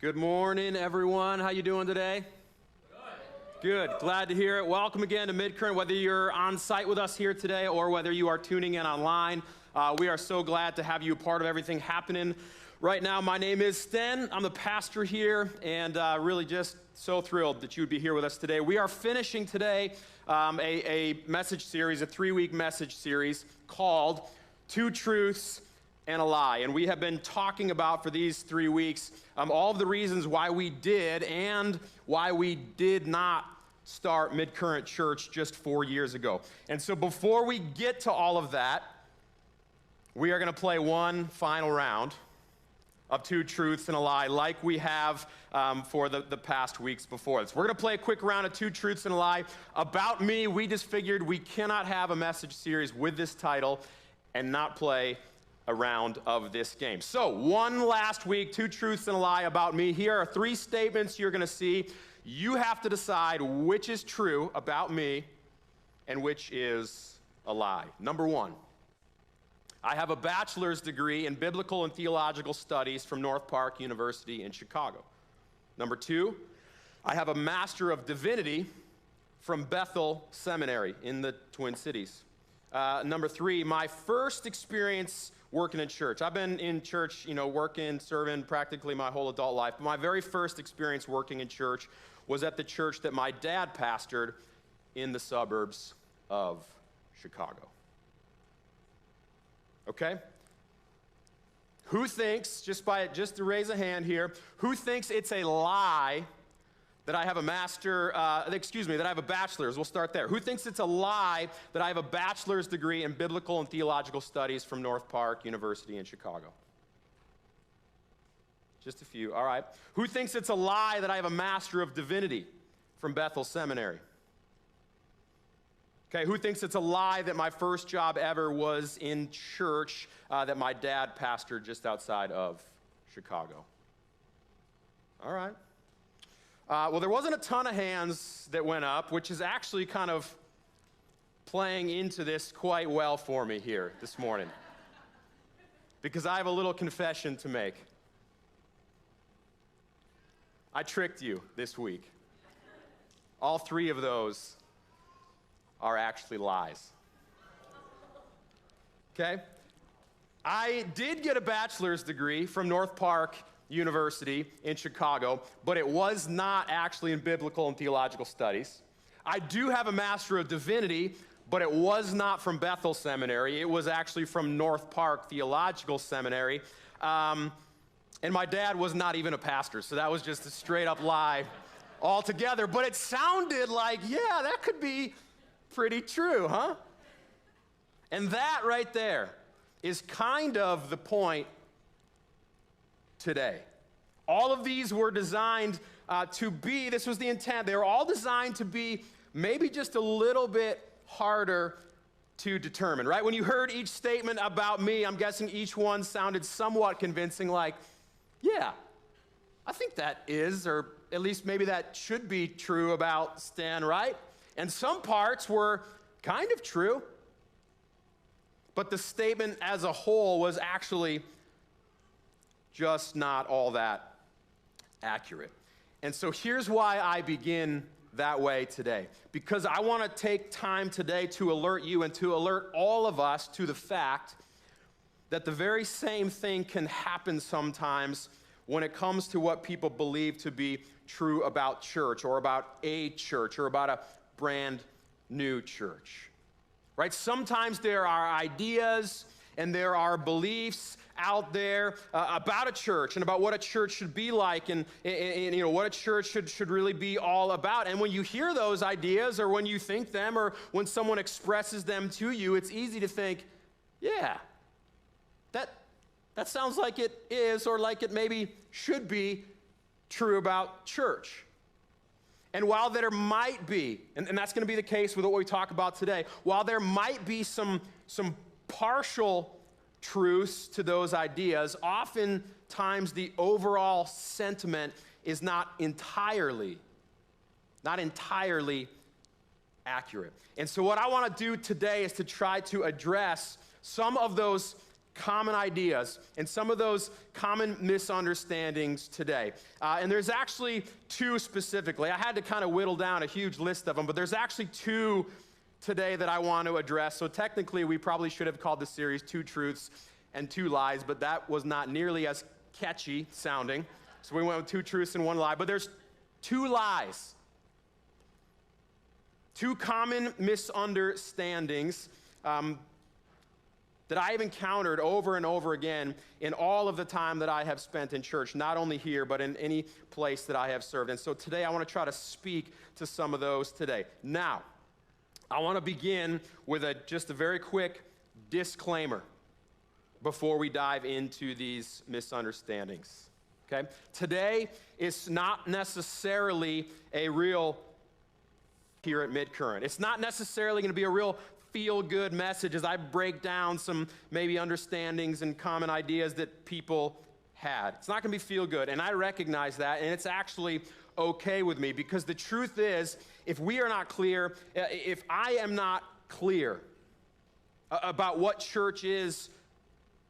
Good morning, everyone. How you doing today? Good. Glad to hear it. Welcome again to Midcurrent, whether you're on site with us here today or whether you are tuning in online. We are so glad to have you a part of everything happening right now. My name is Sten. I'm the pastor here, and really just so thrilled that you would be here with us today. We are finishing today a message series, a 3-week message series called Two Truths and a Lie. And we have been talking about for these 3 weeks all of the reasons why we did and why we did not start Midcurrent Church just 4 years ago. And so before we get to all of that, we are going to play one final round of Two Truths and a Lie like we have for the past weeks before this. We're going to play a quick round of Two Truths and a Lie. About me, we just figured we cannot have a message series with this title and not play a round of this game. So, one last week, Two Truths and a Lie about me. Here are 3 statements you're going to see. You have to decide which is true about me and which is a lie. Number 1, I have a bachelor's degree in biblical and theological studies from North Park University in Chicago. Number 2, I have a Master of Divinity from Bethel Seminary in the Twin Cities. Number 3, my first experience working in church. I've been in church, working, serving practically my whole adult life. But my very first experience working in church was at the church that my dad pastored in the suburbs of Chicago. Okay? Who thinks, just to raise a hand here, who thinks it's a lie that I have a that I have a bachelor's? We'll start there. Who thinks it's a lie that I have a bachelor's degree in biblical and theological studies from North Park University in Chicago? Just a few. All right. Who thinks it's a lie that I have a Master of Divinity from Bethel Seminary? Okay, who thinks it's a lie that my first job ever was in church that my dad pastored just outside of Chicago? All right. Well, there wasn't a ton of hands that went up, which is actually kind of playing into this quite well for me here this morning, because I have a little confession to make. I tricked you this week. All 3 of those are actually lies. Okay? I did get a bachelor's degree from North Park University in Chicago, but it was not actually in biblical and theological studies. I do have a Master of Divinity, but it was not from Bethel Seminary. It was actually from North Park Theological Seminary. And my dad was not even a pastor, so that was just a straight up lie altogether. But it sounded like, yeah, that could be pretty true, huh? And that right there is kind of the point today. All of these were designed this was the intent, they were all designed to be maybe just a little bit harder to determine, right? When you heard each statement about me, I'm guessing each one sounded somewhat convincing, like, yeah, I think that is, or at least maybe that should be true about Stan, right? And some parts were kind of true, but the statement as a whole was actually just not all that accurate. And so here's why I begin that way today. Because I want to take time today to alert you and to alert all of us to the fact that the very same thing can happen sometimes when it comes to what people believe to be true about church or about a church or about a brand new church. Right? Sometimes there are ideas and there are beliefs out there about a church and about what a church should be like and what a church should really be all about. And when you hear those ideas or when you think them or when someone expresses them to you, it's easy to think, yeah, that sounds like it is or like it maybe should be true about church. And while there might be, and that's going to be the case with what we talk about today, while there might be some partial truths to those ideas, oftentimes the overall sentiment is not entirely accurate. And so what I want to do today is to try to address some of those common ideas and some of those common misunderstandings today. And there's actually two specifically. I had to kind of whittle down a huge list of them, but there's actually two today that I want to address. So technically, we probably should have called the series Two Truths and Two Lies, but that was not nearly as catchy sounding. So we went with two truths and one lie. But there's two lies. Two common misunderstandings that I have encountered over and over again in all of the time that I have spent in church, not only here, but in any place that I have served. And so today I want to try to speak to some of those today. Now, I want to begin with just a very quick disclaimer before we dive into these misunderstandings, okay? Today is not necessarily a real here at Midcurrent. It's not necessarily going to be a real feel-good message as I break down some maybe understandings and common ideas that people had. It's not going to be feel-good, and I recognize that, and it's actually okay with me, because the truth is, if we are not clear, if I am not clear about what church is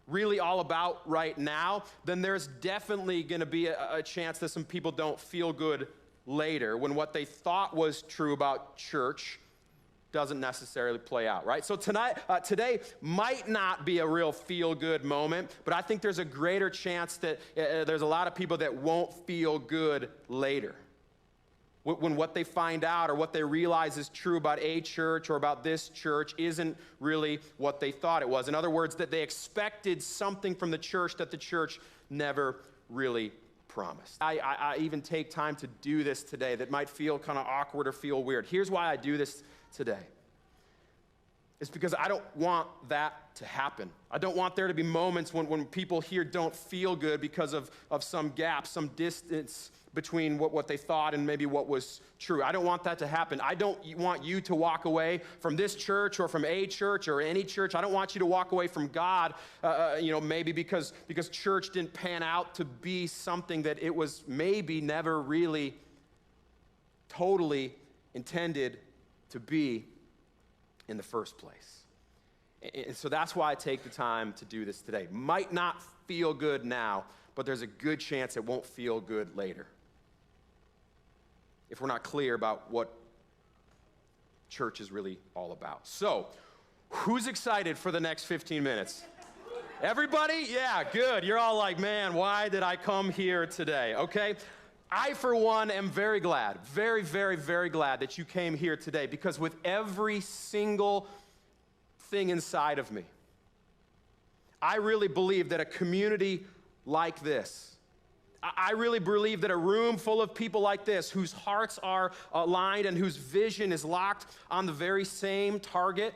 really all about right now, then there's definitely going to be a chance that some people don't feel good later when what they thought was true about church doesn't necessarily play out, right? So today might not be a real feel-good moment, but I think there's a greater chance that there's a lot of people that won't feel good later when what they find out or what they realize is true about a church or about this church isn't really what they thought it was. In other words, that they expected something from the church that the church never really promised. I even take time to do this today that might feel kind of awkward or feel weird. Here's why I do this today. It's because I don't want that to happen. I don't want there to be moments when people here don't feel good because of some gap, some distance between what they thought and maybe what was true. I don't want that to happen. I don't want you to walk away from this church or from a church or any church. I don't want you to walk away from God, maybe because church didn't pan out to be something that it was maybe never really totally intended to be in the first place. And so that's why I take the time to do this today. Might not feel good now, but there's a good chance it won't feel good later if we're not clear about what church is really all about. So, who's excited for the next 15 minutes? Everybody? Yeah, good. You're all like, man, why did I come here today? Okay? I, for one, am very glad, very, very, very glad that you came here today, because with every single thing inside of me, I really believe that a community like this, I really believe that a room full of people like this, whose hearts are aligned and whose vision is locked on the very same target,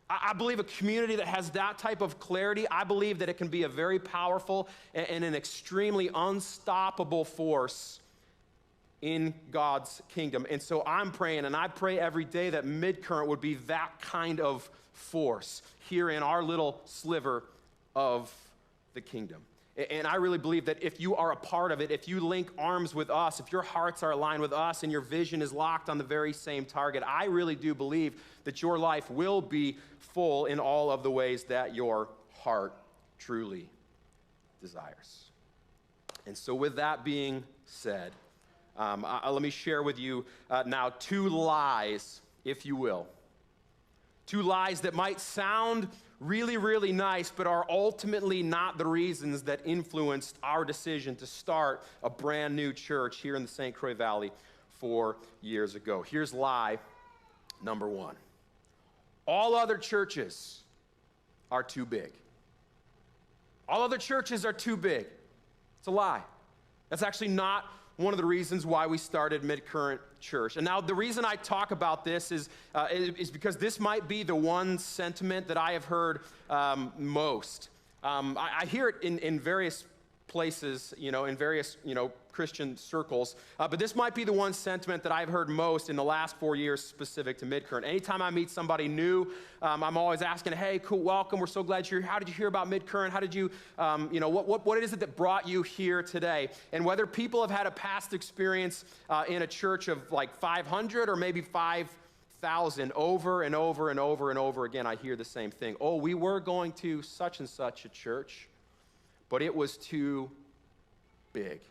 I believe a community that has that type of clarity, I believe that it can be a very powerful and an extremely unstoppable force in God's kingdom. And so I'm praying, and I pray every day, that Midcurrent would be that kind of force here in our little sliver of the kingdom. And I really believe that if you are a part of it, if you link arms with us, if your hearts are aligned with us and your vision is locked on the very same target, I really do believe that your life will be full in all of the ways that your heart truly desires. And so with that being said, let me share with you now two lies, if you will. Two lies that might sound really, really nice, but are ultimately not the reasons that influenced our decision to start a brand new church here in the St. Croix Valley 4 years ago. Here's lie number one. All other churches are too big. All other churches are too big. It's a lie. That's actually not one of the reasons why we started Midcurrent Church. And now the reason I talk about this is because this might be the one sentiment that I have heard most. I hear it in various places, in various, Christian circles. But this might be the one sentiment that I've heard most in the last 4 years specific to Midcurrent. Anytime I meet somebody new, I'm always asking, hey, cool, welcome. We're so glad you're here. How did you hear about Midcurrent? How did you, what is it that brought you here today? And whether people have had a past experience in a church of like 500 or maybe 5,000, 2000, over and over and over and over again, I hear the same thing. Oh, we were going to such and such a church, but it was too big.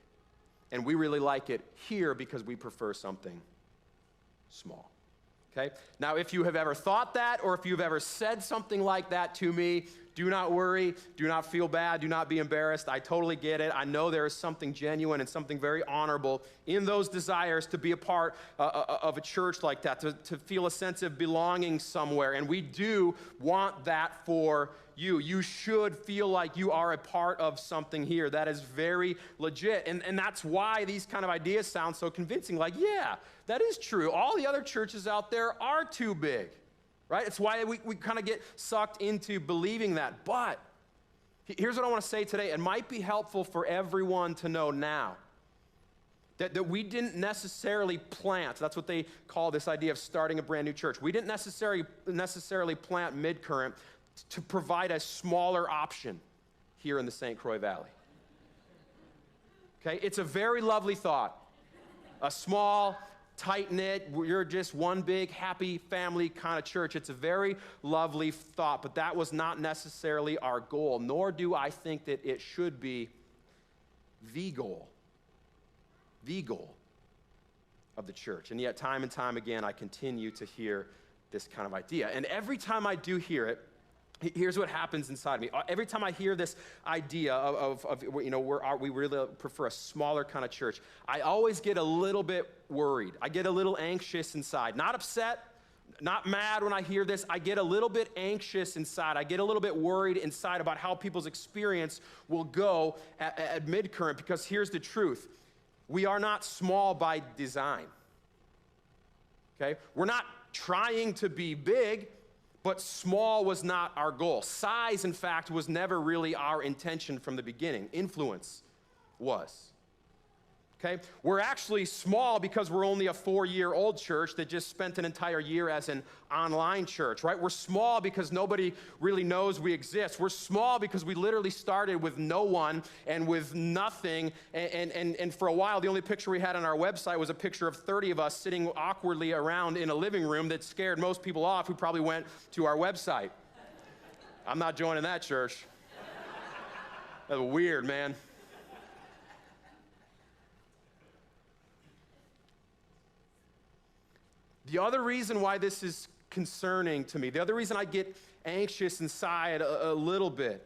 And we really like it here because we prefer something small. Okay? Now, if you have ever thought that, or if you've ever said something like that to me, do not worry, do not feel bad, do not be embarrassed. I totally get it. I know there is something genuine and something very honorable in those desires to be a part of a church like that, to feel a sense of belonging somewhere. And we do want that for you. You should feel like you are a part of something here. That is very legit. And that's why these kind of ideas sound so convincing. Like, yeah, that is true. All the other churches out there are too big. Right? It's why we kind of get sucked into believing that. But here's what I want to say today. It might be helpful for everyone to know now that we didn't necessarily plant. That's what they call this idea of starting a brand new church. We didn't necessarily plant Midcurrent to provide a smaller option here in the St. Croix Valley. Okay? It's a very lovely thought. A small, tight-knit, you're just one big happy family kind of church. It's a very lovely thought, but that was not necessarily our goal, nor do I think that it should be the goal of the church. And yet, time and time again, I continue to hear this kind of idea. And every time I do hear it, here's what happens inside me. Every time I hear this idea of we really prefer a smaller kind of church, I always get a little bit worried. I get a little anxious inside. Not upset, not mad when I hear this. I get a little bit anxious inside. I get a little bit worried inside about how people's experience will go at Midcurrent, because here's the truth. We are not small by design. Okay? We're not trying to be big, but small was not our goal. Size, in fact, was never really our intention from the beginning. Influence was. Okay? We're actually small because we're only a 4-year-old church that just spent an entire year as an online church, right? We're small because nobody really knows we exist. We're small because we literally started with no one and with nothing. And for a while, the only picture we had on our website was a picture of 30 of us sitting awkwardly around in a living room that scared most people off who probably went to our website. I'm not joining that church. That's weird, man. The other reason why this is concerning to me, the other reason I get anxious inside a little bit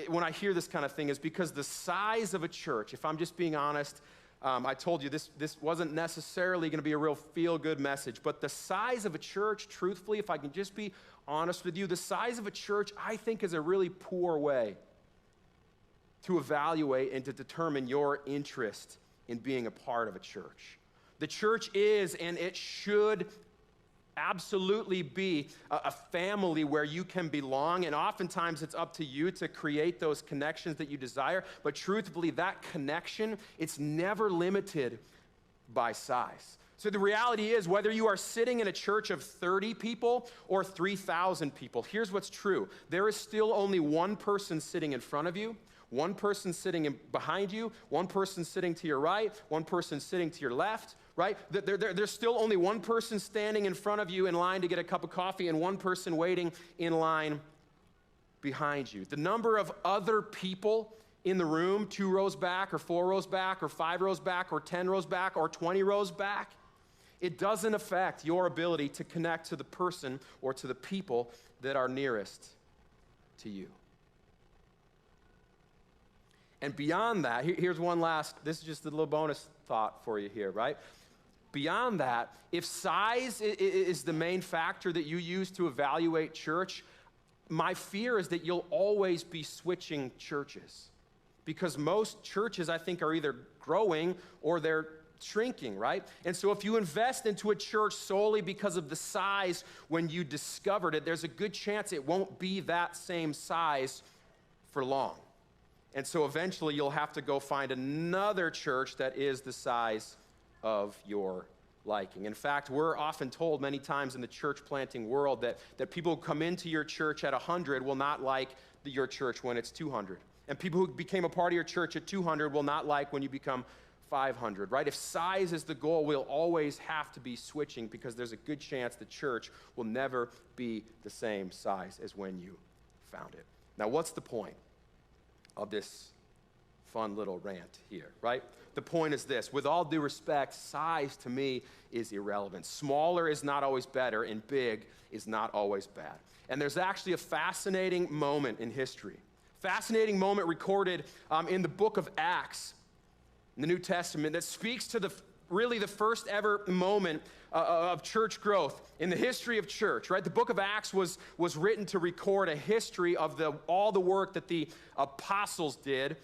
when I hear this kind of thing, is because the size of a church, if I'm just being honest, I told you this wasn't necessarily going to be a real feel-good message, but the size of a church, truthfully, if I can just be honest with you, the size of a church, I think, is a really poor way to evaluate and to determine your interest in being a part of a church. The church is, and it should absolutely be, a family where you can belong, and oftentimes it's up to you to create those connections that you desire, but truthfully, that connection, it's never limited by size. So the reality is, whether you are sitting in a church of 30 people or 3,000 people, here's what's true. There is still only one person sitting in front of you, one person sitting behind you, one person sitting to your right, one person sitting to your left, right? There's still only one person standing in front of you in line to get a cup of coffee and one person waiting in line behind you. The number of other people in the room, 2 rows back or 4 rows back or 5 rows back or 10 rows back or 20 rows back, it doesn't affect your ability to connect to the person or to the people that are nearest to you. And beyond that, here's one last, this is just a little bonus thought for you here, right? Beyond that, if size is the main factor that you use to evaluate church, my fear is that you'll always be switching churches. Because most churches, I think, are either growing or they're shrinking, right? And so if you invest into a church solely because of the size when you discovered it, there's a good chance it won't be that same size for long. And so eventually you'll have to go find another church that is the size of your liking. In fact, we're often told many times in the church planting world that people who come into your church at 100 will not like your church when it's 200. And people who became a part of your church at 200 will not like when you become 500, right? If size is the goal, we'll always have to be switching because there's a good chance the church will never be the same size as when you found it. Now, what's the point of this fun little rant here, right? The point is this: with all due respect, size to me is irrelevant. Smaller is not always better, and big is not always bad. And there's actually a fascinating moment in history, fascinating moment recorded in the book of Acts in the New Testament that speaks to really the first ever moment of church growth in the history of church, right? The book of Acts was written to record a history of all the work that the apostles did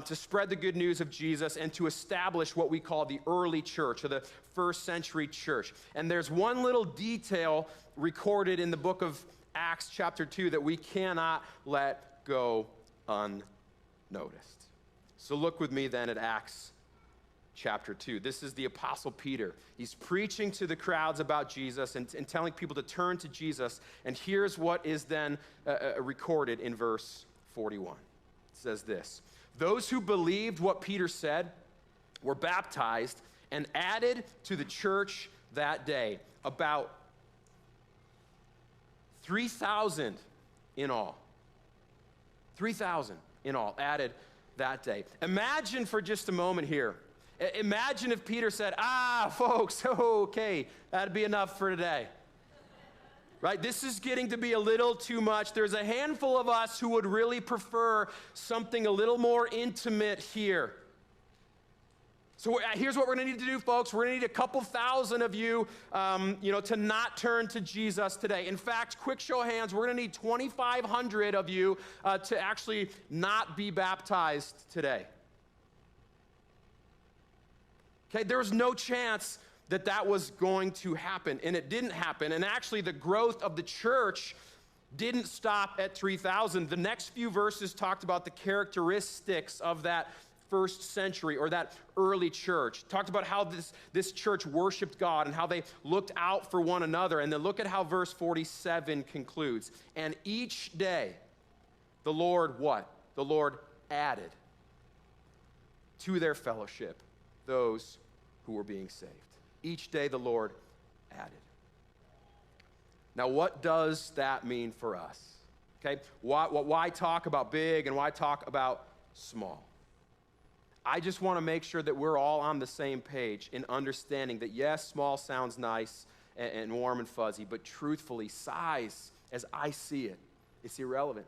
to spread the good news of Jesus and to establish what we call the early church or the first century church. And there's one little detail recorded in the book of Acts chapter 2 that we cannot let go unnoticed. So look with me then at Acts chapter 2. This is the Apostle Peter. He's preaching to the crowds about Jesus and telling people to turn to Jesus. And here's what is then recorded in verse 41. It says this: "Those who believed what Peter said were baptized and added to the church that day, about 3,000 in all." 3,000 in all added that day. Imagine for just a moment here. Imagine if Peter said, folks, okay, that'd be enough for today. Right? This is getting to be a little too much. There's a handful of us who would really prefer something a little more intimate here. So here's what we're going to need to do, folks. We're going to need a couple thousand of you, to not turn to Jesus today. In fact, quick show of hands, we're going to need 2,500 of you to actually not be baptized today. Okay, there was no chance that was going to happen, and it didn't happen. And actually, the growth of the church didn't stop at 3,000. The next few verses talked about the characteristics of that first century or that early church. Talked about how this church worshiped God and how they looked out for one another. And then look at how verse 47 concludes. "And each day the Lord" what? "The Lord added to their fellowship those who were being saved." Each day the Lord added. Now, what does that mean for us? Okay, why talk about big and why talk about small? I just want to make sure that we're all on the same page in understanding that, yes, small sounds nice and warm and fuzzy, but truthfully, size, as I see it, it's irrelevant.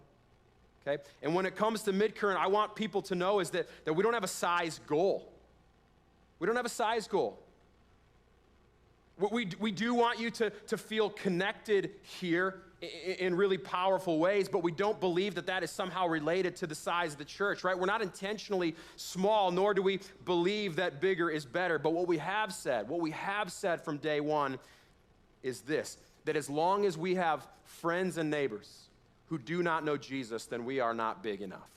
Okay? And when it comes to Midcurrent, I want people to know is that we don't have a size goal. We don't have a size goal. We do want you to feel connected here in really powerful ways, but we don't believe that is somehow related to the size of the church, right? We're not intentionally small, nor do we believe that bigger is better. But what we have said from day one is this: that as long as we have friends and neighbors who do not know Jesus, then we are not big enough.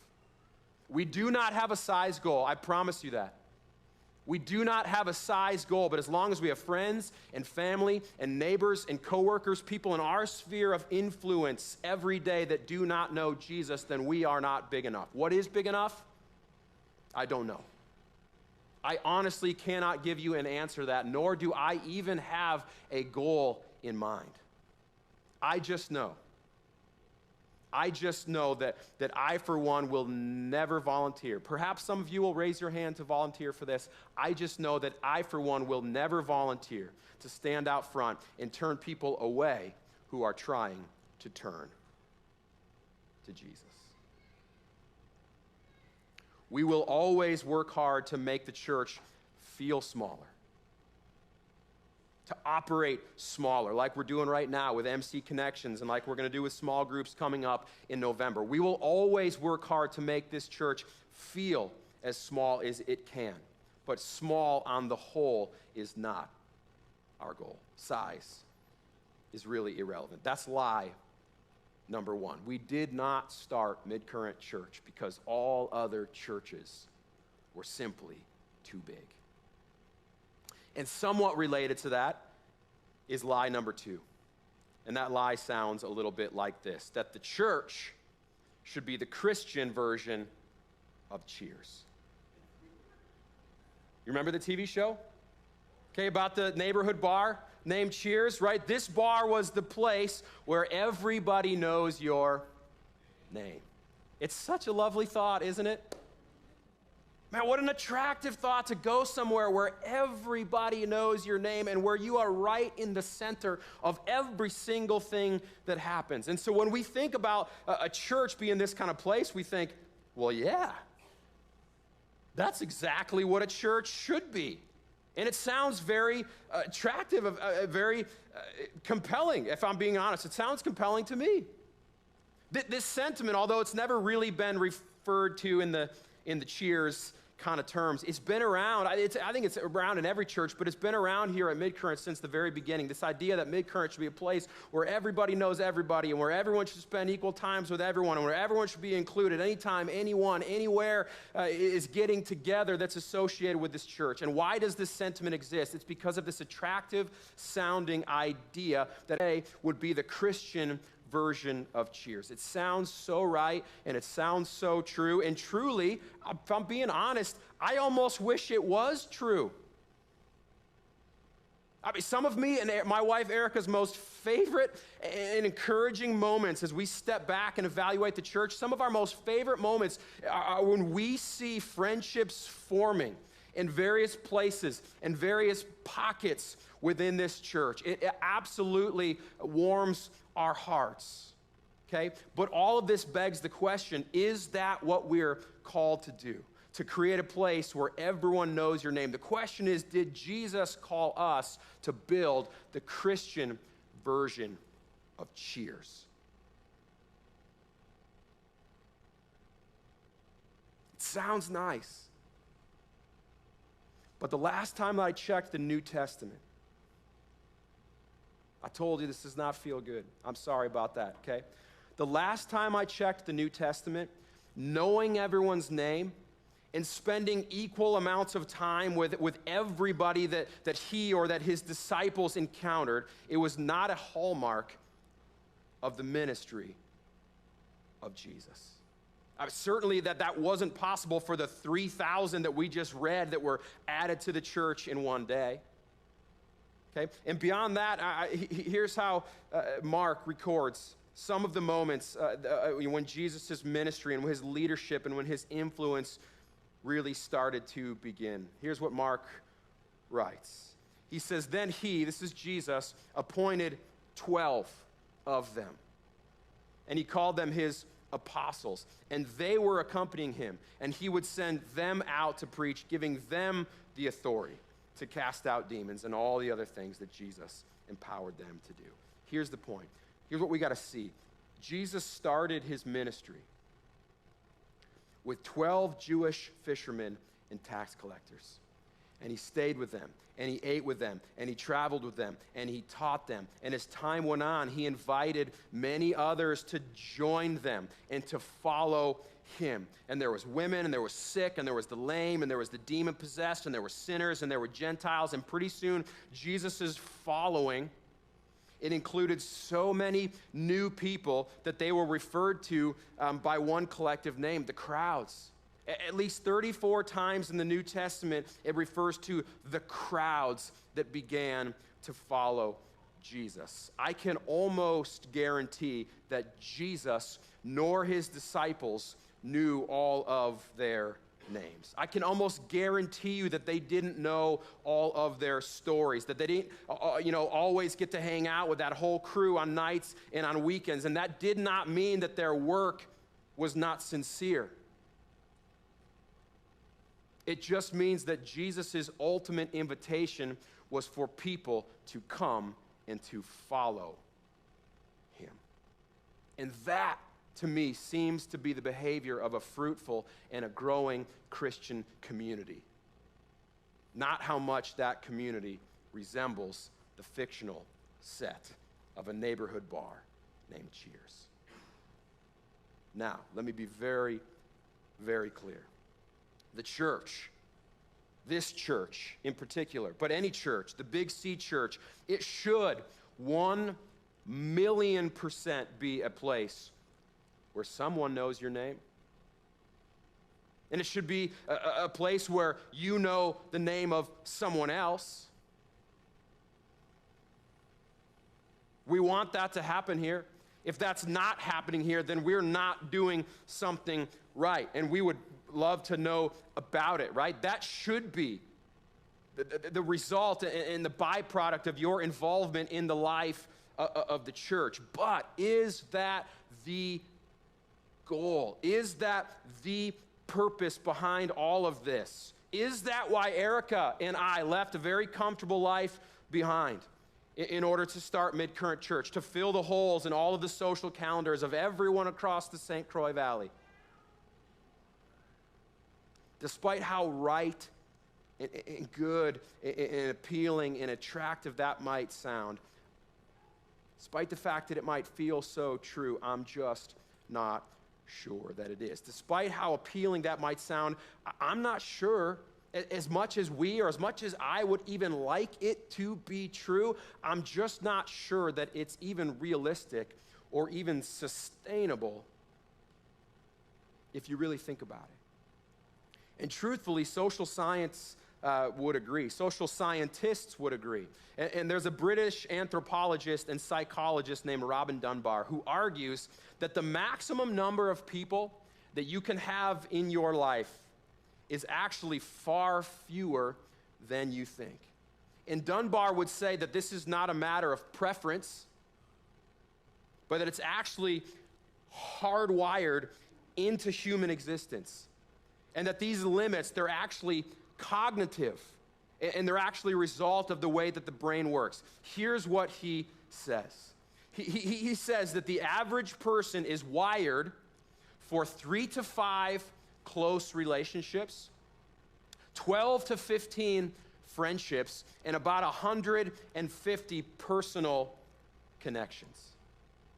We do not have a size goal, I promise you that. We do not have a size goal, but as long as we have friends and family and neighbors and coworkers, people in our sphere of influence every day that do not know Jesus, then we are not big enough. What is big enough? I don't know. I honestly cannot give you an answer to that, nor do I even have a goal in mind. I just know that I, for one, will never volunteer. Perhaps some of you will raise your hand to volunteer for this. I just know that I, for one, will never volunteer to stand out front and turn people away who are trying to turn to Jesus. We will always work hard to make the church feel smaller, to operate smaller, like we're doing right now with MC Connections and like we're going to do with small groups coming up in November. We will always work hard to make this church feel as small as it can, but small on the whole is not our goal. Size is really irrelevant. That's lie number one. We did not start Midcurrent Church because all other churches were simply too big. And somewhat related to that is lie number two. And that lie sounds a little bit like this: that the church should be the Christian version of Cheers. You remember the TV show? Okay, about the neighborhood bar named Cheers, right? This bar was the place where everybody knows your name. It's such a lovely thought, isn't it? Man, what an attractive thought to go somewhere where everybody knows your name and where you are right in the center of every single thing that happens. And so when we think about a church being this kind of place, we think, well, yeah, that's exactly what a church should be. And it sounds very attractive, very compelling, if I'm being honest. It sounds compelling to me. This sentiment, although it's never really been referred to in the Cheers kind of terms, it's been around. I think it's around in every church, but it's been around here at Midcurrent since the very beginning. This idea that Midcurrent should be a place where everybody knows everybody and where everyone should spend equal times with everyone and where everyone should be included anytime, anyone, anywhere is getting together that's associated with this church. And why does this sentiment exist? It's because of this attractive sounding idea that A would be the Christian version of Cheers. It sounds so right and it sounds so true. And truly, if I'm being honest, I almost wish it was true. I mean, some of me and my wife Erica's most favorite and encouraging moments as we step back and evaluate the church, some of our most favorite moments are when we see friendships forming in various places and various pockets within this church. It absolutely warms our hearts, okay? But all of this begs the question, is that what we're called to do? To create a place where everyone knows your name. The question is, did Jesus call us to build the Christian version of Cheers? It sounds nice. But the last time I checked the New Testament, I told you this does not feel good. I'm sorry about that, okay? The last time I checked the New Testament, knowing everyone's name and spending equal amounts of time with everybody that he or that his disciples encountered, it was not a hallmark of the ministry of Jesus. Certainly that wasn't possible for the 3,000 that we just read that were added to the church in one day. Okay? And beyond that, here's how Mark records some of the moments when Jesus' ministry and his leadership and when his influence really started to begin. Here's what Mark writes. He says, then he, this is Jesus, appointed 12 of them. And he called them his apostles. And they were accompanying him. And he would send them out to preach, giving them the authority to cast out demons and all the other things that Jesus empowered them to do. Here's the point. Here's what we got to see. Jesus started his ministry with 12 Jewish fishermen and tax collectors. And he stayed with them, and he ate with them, and he traveled with them, and he taught them. And as time went on, he invited many others to join them and to follow him. And there was women, and there was sick, and there was the lame, and there was the demon-possessed, and there were sinners, and there were Gentiles. And pretty soon, Jesus' following, it included so many new people that they were referred to by one collective name, the crowds. At least 34 times in the New Testament, it refers to the crowds that began to follow Jesus. I can almost guarantee that Jesus nor his disciples knew all of their names. I can almost guarantee you that they didn't know all of their stories, that they didn't always get to hang out with that whole crew on nights and on weekends, and that did not mean that their work was not sincere. It just means that Jesus' ultimate invitation was for people to come and to follow him. And that, to me, seems to be the behavior of a fruitful and a growing Christian community. Not how much that community resembles the fictional set of a neighborhood bar named Cheers. Now, let me be very, very clear. The church, this church in particular, but any church, the Big C church, it should 1,000,000% be a place where someone knows your name. And it should be a place where you know the name of someone else. We want that to happen here. If that's not happening here, then we're not doing something right. And we would love to know about it, right? That should be the result and the byproduct of your involvement in the life of the church. But is that the goal? Is that the purpose behind all of this? Is that why Erica and I left a very comfortable life behind in order to start Midcurrent Church, to fill the holes in all of the social calendars of everyone across the St. Croix Valley? Despite how right and good and appealing and attractive that might sound, despite the fact that it might feel so true, I'm just not sure that it is. Despite how appealing that might sound, I'm not sure, as much as we or as much as I would even like it to be true, I'm just not sure that it's even realistic or even sustainable if you really think about it. And truthfully, social science would agree. Social scientists would agree. And there's a British anthropologist and psychologist named Robin Dunbar who argues that the maximum number of people that you can have in your life is actually far fewer than you think. And Dunbar would say that this is not a matter of preference, but that it's actually hardwired into human existence. And that these limits, they're actually cognitive, and they're actually a result of the way that the brain works. Here's what he says. He says that the average person is wired for 3 to 5 close relationships, 12 to 15 friendships, and about 150 personal connections.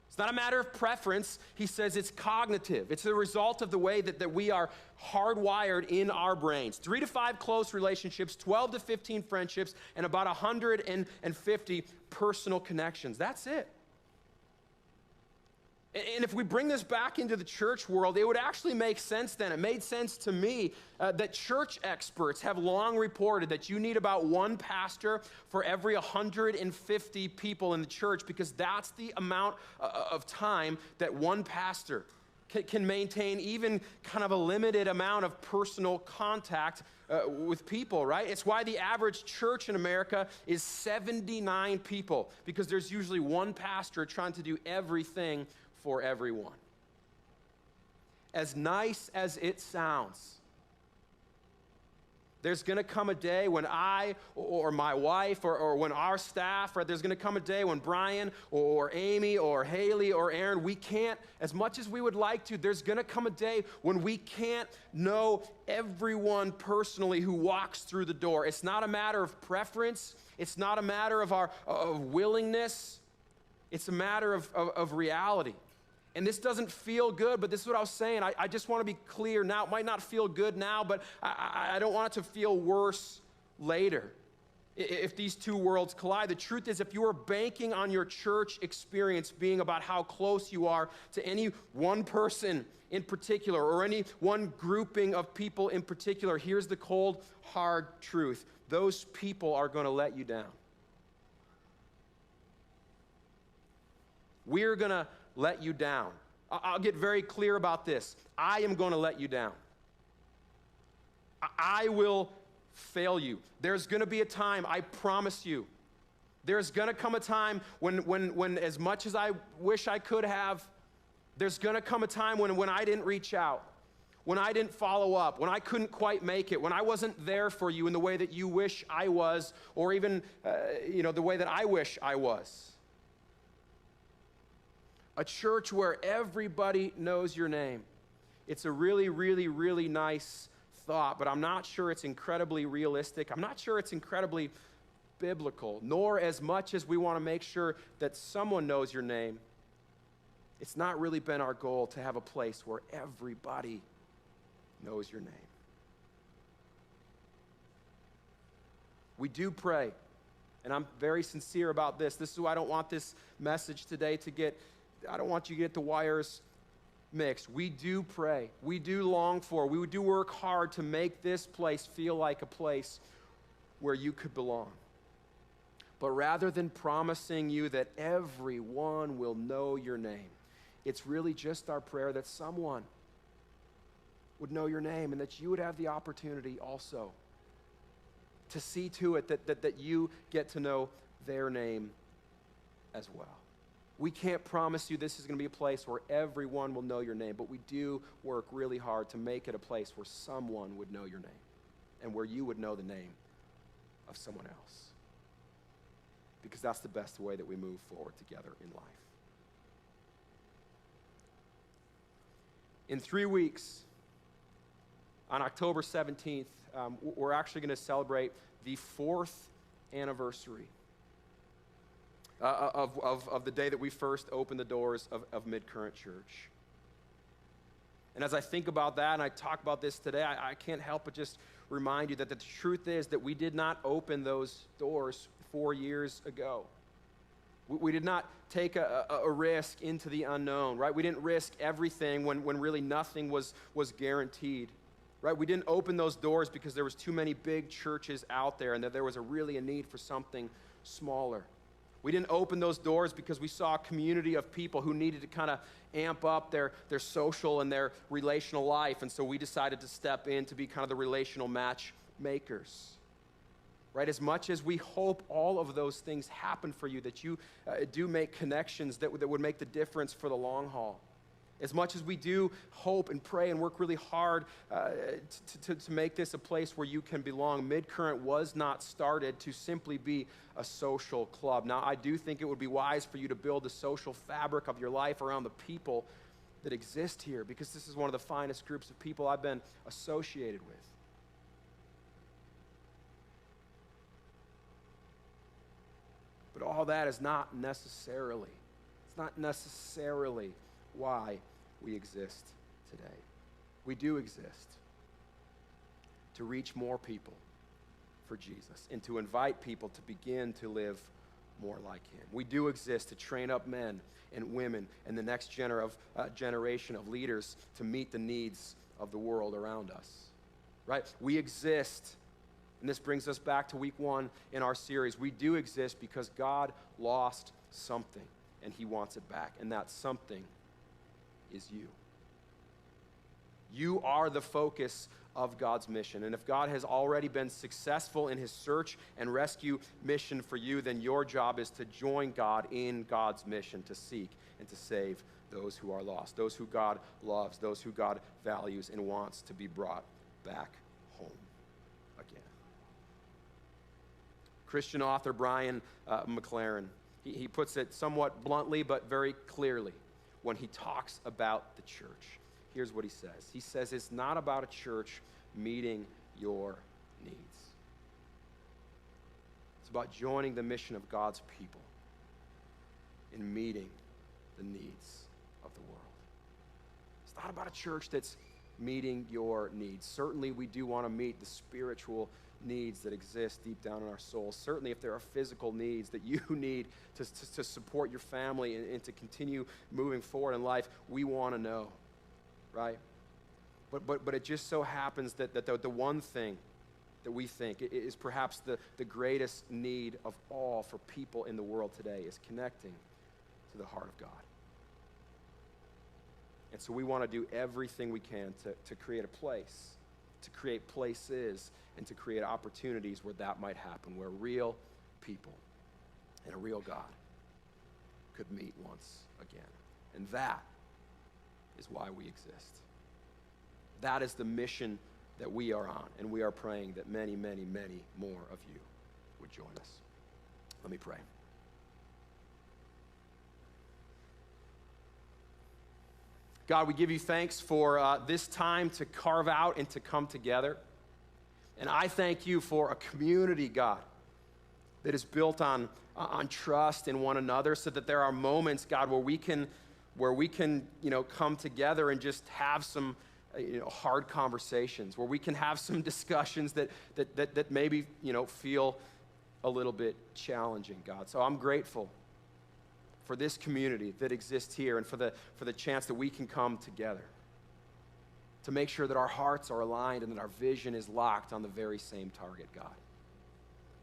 It's not a matter of preference. He says it's cognitive. It's the result of the way that we are hardwired in our brains. 3 to 5 close relationships, 12 to 15 friendships, and about 150 personal connections. That's it. And if we bring this back into the church world, it would actually make sense then. It made sense to me that church experts have long reported that you need about 1 pastor for every 150 people in the church, because that's the amount of time that 1 pastor can maintain even kind of a limited amount of personal contact with people, right? It's why the average church in America is 79 people, because there's usually 1 pastor trying to do everything for everyone. As nice as it sounds, there's going to come a day when I or my wife or when our staff, right, there's going to come a day when Brian or Amy or Haley or Aaron, we can't, as much as we would like to, there's going to come a day when we can't know everyone personally who walks through the door. It's not a matter of preference. It's not a matter of willingness. It's a matter of reality. And this doesn't feel good, but this is what I was saying. I just want to be clear now. It might not feel good now, but I don't want it to feel worse later if these two worlds collide. The truth is, if you are banking on your church experience being about how close you are to any one person in particular or any one grouping of people in particular, here's the cold, hard truth. Those people are going to let you down. We're going to let you down. I'll get very clear about this. I am going to let you down. I will fail you. There's going to be a time, I promise you, there's going to come a time when as much as I wish I could have, there's going to come a time when I didn't reach out, when I didn't follow up, when I couldn't quite make it, when I wasn't there for you in the way that you wish I was, or even the way that I wish I was. A church where everybody knows your name. It's a really, really, really nice thought, but I'm not sure it's incredibly realistic. I'm not sure it's incredibly biblical, nor as much as we want to make sure that someone knows your name. It's not really been our goal to have a place where everybody knows your name. We do pray, and I'm very sincere about this. This is why I don't want this message today to get, I don't want you to get the wires mixed. We do pray. We do long for. We do work hard to make this place feel like a place where you could belong. But rather than promising you that everyone will know your name, it's really just our prayer that someone would know your name and that you would have the opportunity also to see to it that you get to know their name as well. We can't promise you this is going to be a place where everyone will know your name, but we do work really hard to make it a place where someone would know your name and where you would know the name of someone else. Because that's the best way that we move forward together in life. In 3 weeks, on October 17th, we're actually going to celebrate the 4th anniversary of the day that we first opened the doors of Midcurrent Church. And as I think about that and I talk about this today, I can't help but just remind you that the truth is that we did not open those doors 4 years ago. We did not take a risk into the unknown, right? We didn't risk everything when really nothing was guaranteed, right? We didn't open those doors because there was too many big churches out there and that there was really a need for something smaller. We didn't open those doors because we saw a community of people who needed to kind of amp up their social and their relational life, and so we decided to step in to be kind of the relational matchmakers. Right? As much as we hope all of those things happen for you, that you do make connections that would make the difference for the long haul. As much as we do hope and pray and work really hard to make this a place where you can belong, Midcurrent was not started to simply be a social club. Now, I do think it would be wise for you to build the social fabric of your life around the people that exist here, because this is one of the finest groups of people I've been associated with. But all that is not necessarily why we exist today. We do exist to reach more people for Jesus and to invite people to begin to live more like him. We do exist to train up men and women and the next generation of leaders to meet the needs of the world around us, right? We exist. And this brings us back to week 1 in our series. We do exist because God lost something, and he wants it back. And that something is you. You are the focus of God's mission. And if God has already been successful in his search and rescue mission for you, then your job is to join God in God's mission to seek and to save those who are lost, those who God loves, those who God values and wants to be brought back home again. Christian author Brian McLaren, he puts it somewhat bluntly but very clearly when he talks about the church. Here's what he says. He says, it's not about a church meeting your needs. It's about joining the mission of God's people in meeting the needs of the world. It's not about a church that's meeting your needs. Certainly, we do want to meet the spiritual needs that exist deep down in our souls. Certainly, if there are physical needs that you need to support your family and to continue moving forward in life, we want to know, right? But it just so happens that the one thing that we think is perhaps the greatest need of all for people in the world today is connecting to the heart of God. And so we want to do everything we can to create a place, to create places, and to create opportunities where that might happen, where real people and a real God could meet once again. And that is why we exist. That is the mission that we are on, and we are praying that many, many, many more of you would join us. Let me pray. God, we give you thanks for this time to carve out and to come together. And I thank you for a community, God, that is built on trust in one another, so that there are moments, God, where we can come together and just have some hard conversations, where we can have some discussions that maybe feel a little bit challenging, God. So I'm grateful for this community that exists here and for the chance that we can come together to make sure that our hearts are aligned and that our vision is locked on the very same target, God.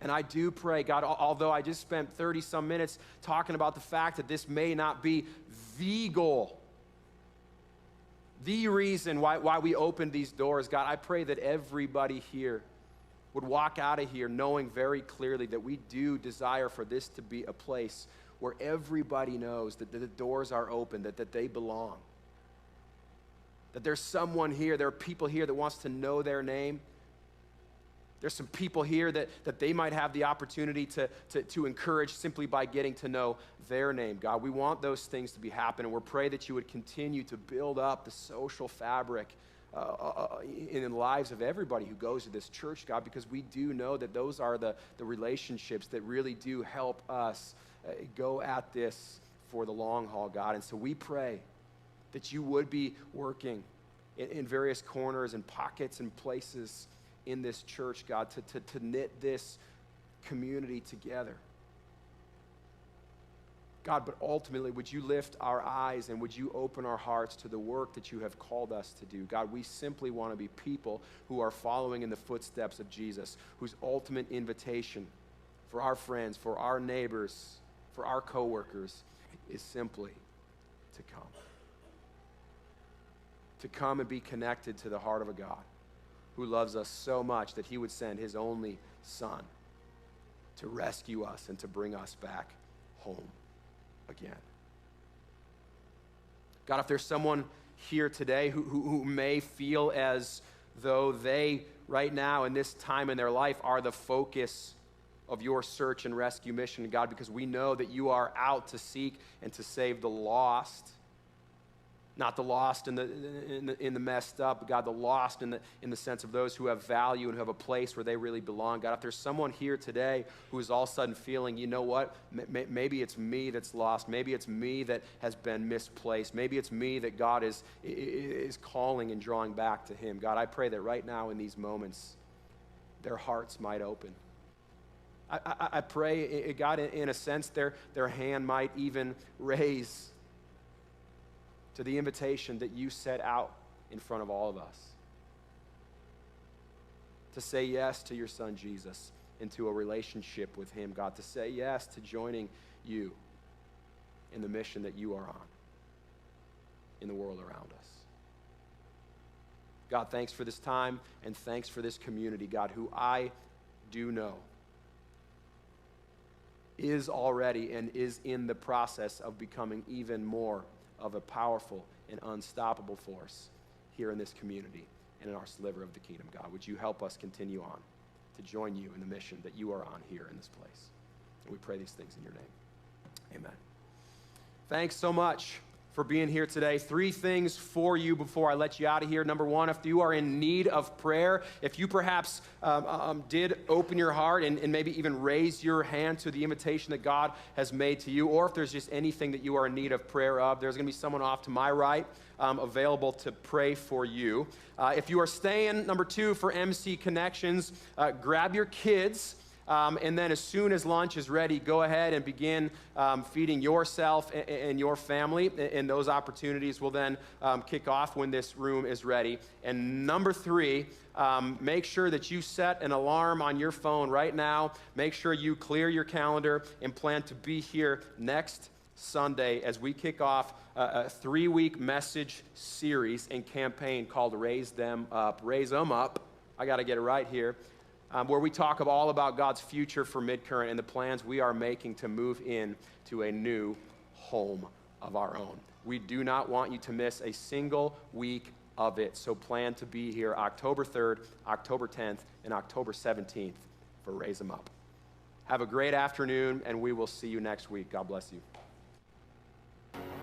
And I do pray, God, although I just spent 30-some minutes talking about the fact that this may not be the goal, the reason why we opened these doors, God, I pray that everybody here would walk out of here knowing very clearly that we do desire for this to be a place where everybody knows that the doors are open, that they belong. That there's someone here, there are people here that wants to know their name. There's some people here that they might have the opportunity to encourage simply by getting to know their name. God, we want those things to be happening. We're praying that you would continue to build up the social fabric in the lives of everybody who goes to this church, God, because we do know that those are the relationships that really do help us go at this for the long haul, God. And so we pray that you would be working in various corners and pockets and places in this church, God, to knit this community together. God, but ultimately, would you lift our eyes and would you open our hearts to the work that you have called us to do? God, we simply want to be people who are following in the footsteps of Jesus, whose ultimate invitation for our friends, for our neighbors, for our coworkers is simply to come. To come and be connected to the heart of a God who loves us so much that he would send his only Son to rescue us and to bring us back home again. God, if there's someone here today who may feel as though they, right now in this time in their life, are the focus of your search and rescue mission, God, because we know that you are out to seek and to save the lost. Not the lost in the messed up, but God, the lost in the sense of those who have value and who have a place where they really belong. God, if there's someone here today who is all of a sudden feeling, you know what, maybe it's me that's lost. Maybe it's me that has been misplaced. Maybe it's me that God is calling and drawing back to him. God, I pray that right now in these moments, their hearts might open. I pray, God, in a sense, their hand might even raise to the invitation that you set out in front of all of us. To say yes to your Son, Jesus, into a relationship with him, God. To say yes to joining you in the mission that you are on in the world around us. God, thanks for this time and thanks for this community, God, who I do know is already and is in the process of becoming even more of a powerful and unstoppable force here in this community and in our sliver of the kingdom, God. Would you help us continue on to join you in the mission that you are on here in this place? And we pray these things in your name. Amen. Thanks so much for being here today. 3 things for you before I let you out of here. Number 1, if you are in need of prayer, if you perhaps did open your heart and maybe even raise your hand to the invitation that God has made to you, or if there's just anything that you are in need of prayer of, there's going to be someone off to my right available to pray for you. If you are staying, number 2, for MC Connections, grab your kids. And then as soon as lunch is ready, go ahead and begin feeding yourself and your family. And those opportunities will then kick off when this room is ready. And number 3, make sure that you set an alarm on your phone right now. Make sure you clear your calendar and plan to be here next Sunday as we kick off a 3-week message series and campaign called Raise Them Up. Raise Them Up. I got to get it right here. Where we talk all about God's future for Midcurrent and the plans we are making to move in to a new home of our own. We do not want you to miss a single week of it, so plan to be here October 3rd, October 10th, and October 17th for Raise 'em Up. Have a great afternoon, and we will see you next week. God bless you.